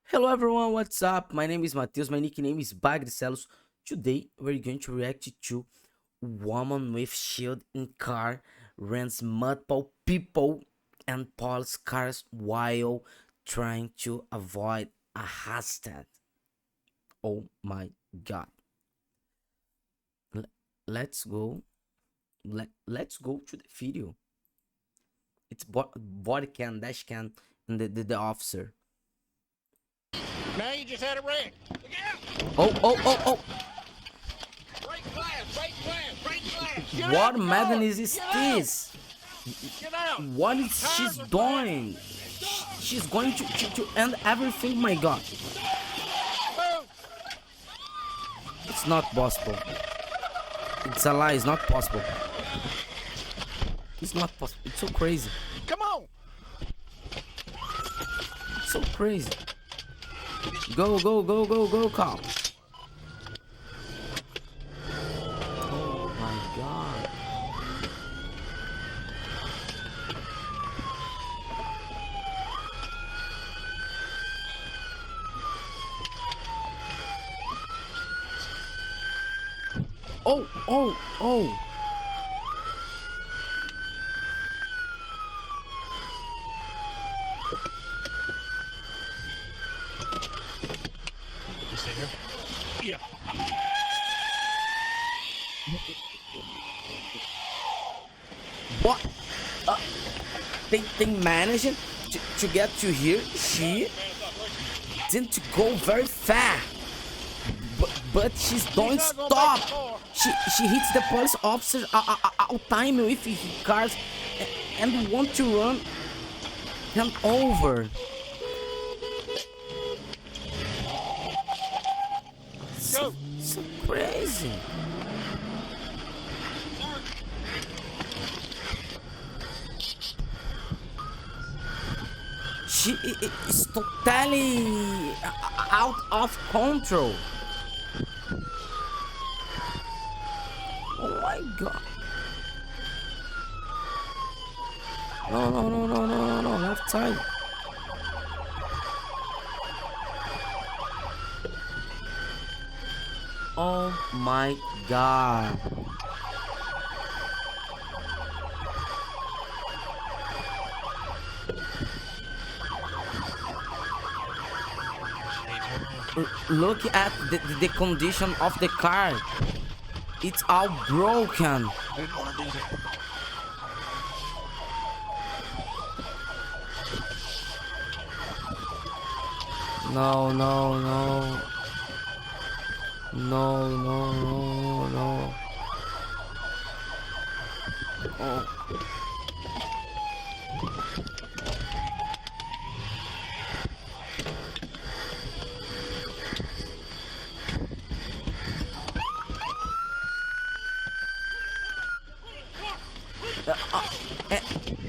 Hello everyone, what's up? My name is Matheus, my nickname is bagrecelos. Today we're going to react to woman with shield in car runs multiple people and pulls cars while trying to avoid a hashtag. Oh my god. L- let's go. Let's go to the video. It's body cam, dash cam, and the officer. Now you just had a wreck. Look out! Oh. Break glass, break glass, break glass. Get What out, madness is Get this? Get out. What is she's doing? She's going to end everything, my god. Move. It's not possible. It's a lie, it's not possible. It's not possible. It's so crazy. Come on. It's so crazy. Go, cop. Oh my god. Oh. You stay here? Yeah. What? They managed to get to here. She didn't go very fast. But she's don't stop. She hits the police officer all time with his cars and want to run him over. Go. So crazy. She is totally out of control. Oh my god. No, left side. Oh my god. Look at the condition of the car. It's all broken. Didn't want to do that. No. Oh.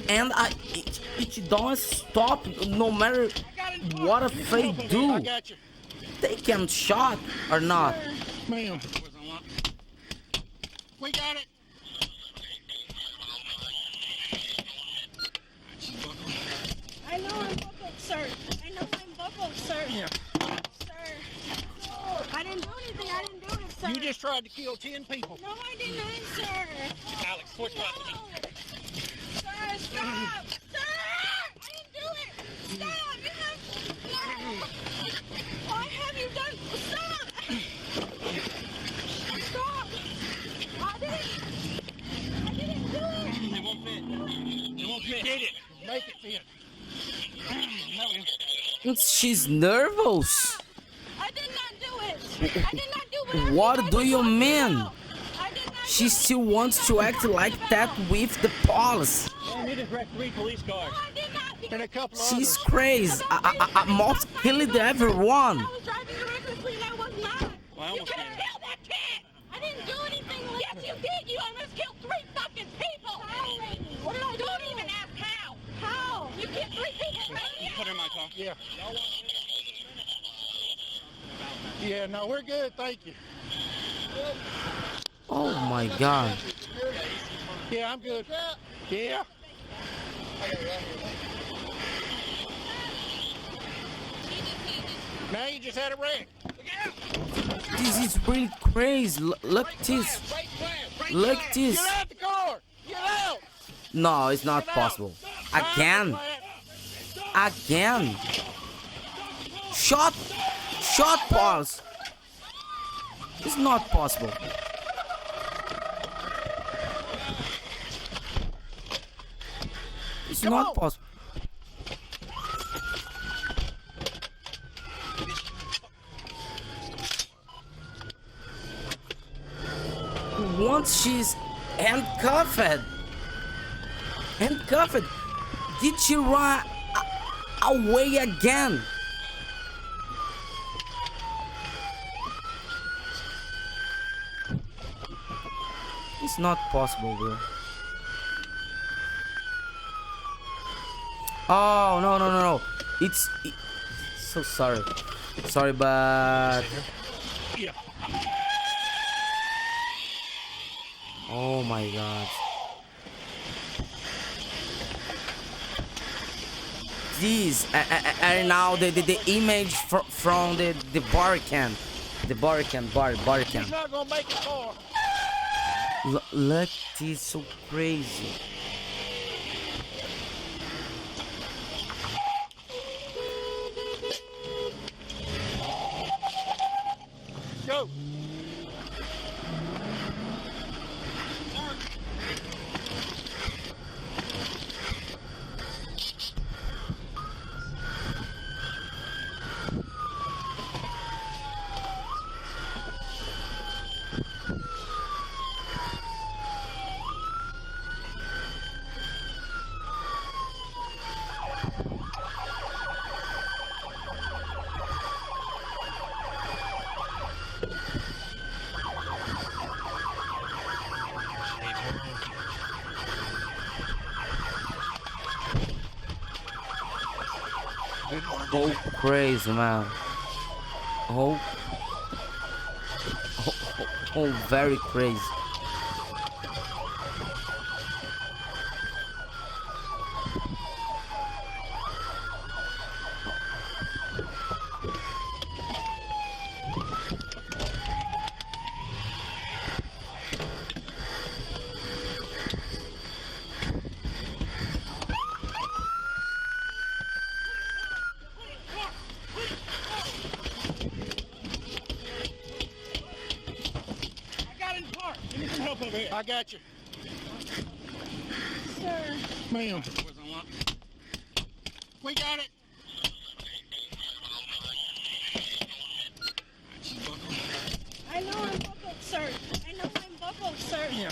And it don't stop no matter what if they do. I got you. They can shot or not. Ma'am. We got it. I know I'm buckled, sir. I know I'm buckled, sir. Yeah. Sir. I didn't do anything. I didn't do it, sir. You just tried to kill 10 people. No, I did not, sir. Alex, switch right to me. No. Sir, stop. Sir! I didn't do it. Stop. You have... No. Why have you done... Stop. Stop. I didn't do it. It won't fit. It won't fit. Get it. Make it fit. No, She's nervous. I did not do it. I did not do it. What do you mean? I did not She still wants to act like that with the police. we just wrecked 3 police cars. I did not. And a couple She's others. crazy. I must kill everyone. I was driving recklessly and I was not. Well, I You almost could have did. killed that kid. I didn't do anything. Yes, you did. You almost killed 3 fucking people. How? What did I do? Don't even ask how. How? You killed 3 people. Put her in my car. Yeah. Yeah, no, we're good. Thank you. Oh my god. Yeah, I'm good. Yeah. Now you just had a wreck. This is really crazy. Look this. Look this. Get out the car. Get out. No, it's not possible. Again. Again. Shot. Shot pause. It's not possible. It's not possible. Once she's handcuffed, did she run away again? It's not possible, bro. Oh, no, no, no, no. So sorry. Sorry, but... Oh my god. This and now the image from the barricade. The barricade. He's not gonna make it far. Look, this is so crazy. Go. Oh, crazy, man. Oh, very crazy. I got you. Sir. Ma'am. We got it. I know I'm buckled, sir. I know I'm buckled, sir. Yeah.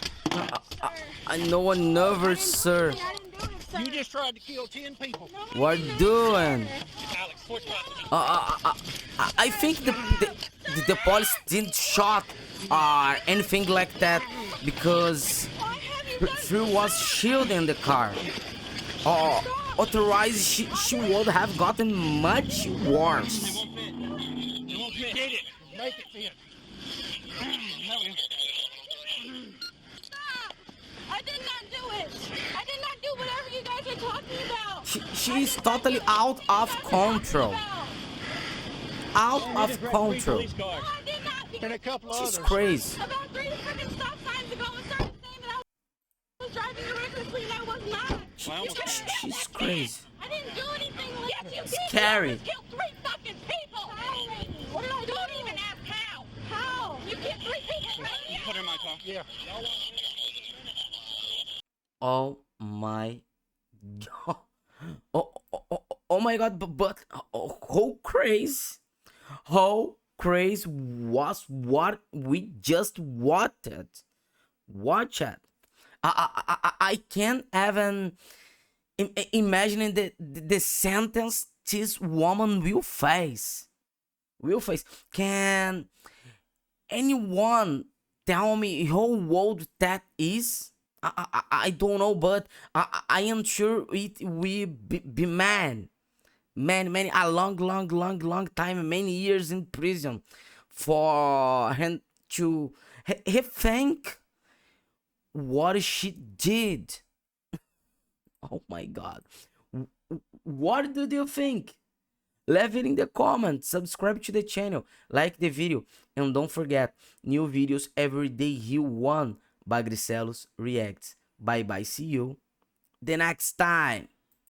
I know a nervous, sir. I didn't do it, sir. You just tried to kill 10 people. No, I What didn't. doing? Alex, switch I think the police didn't shot or anything like that because Why have you done she was shielding the car. Otherwise, she would have gotten much worse. Get it. Make it fit. Stop! I did not do it. I did not do whatever you guys are talking about. She's totally out of control. Out of control. No, I did not. And a couple of She's others. crazy. About 3 freaking stop signs ago, and started saying that I was driving recklessly, and I was not. She's crazy. I didn't do anything. Yes, you did. Scary. You killed 3 fucking people. How? What did I do? Don't even ask how. How? You killed 3 people. Right? Put her in my car. Yeah. Oh my god. Oh my god, but how crazy. How crazy was what we just watched. Watch it. I can't even imagine the sentence this woman will face. Can anyone tell me how old that is? I don't know, but I am sure it will be many a long time, many years in prison for him to he think what she did. Oh my god. What do you think? Leave it in the comments, subscribe to the channel, like the video, and don't forget, new videos every day here on Bagrecelos Reacts. Bye bye, see you the next time.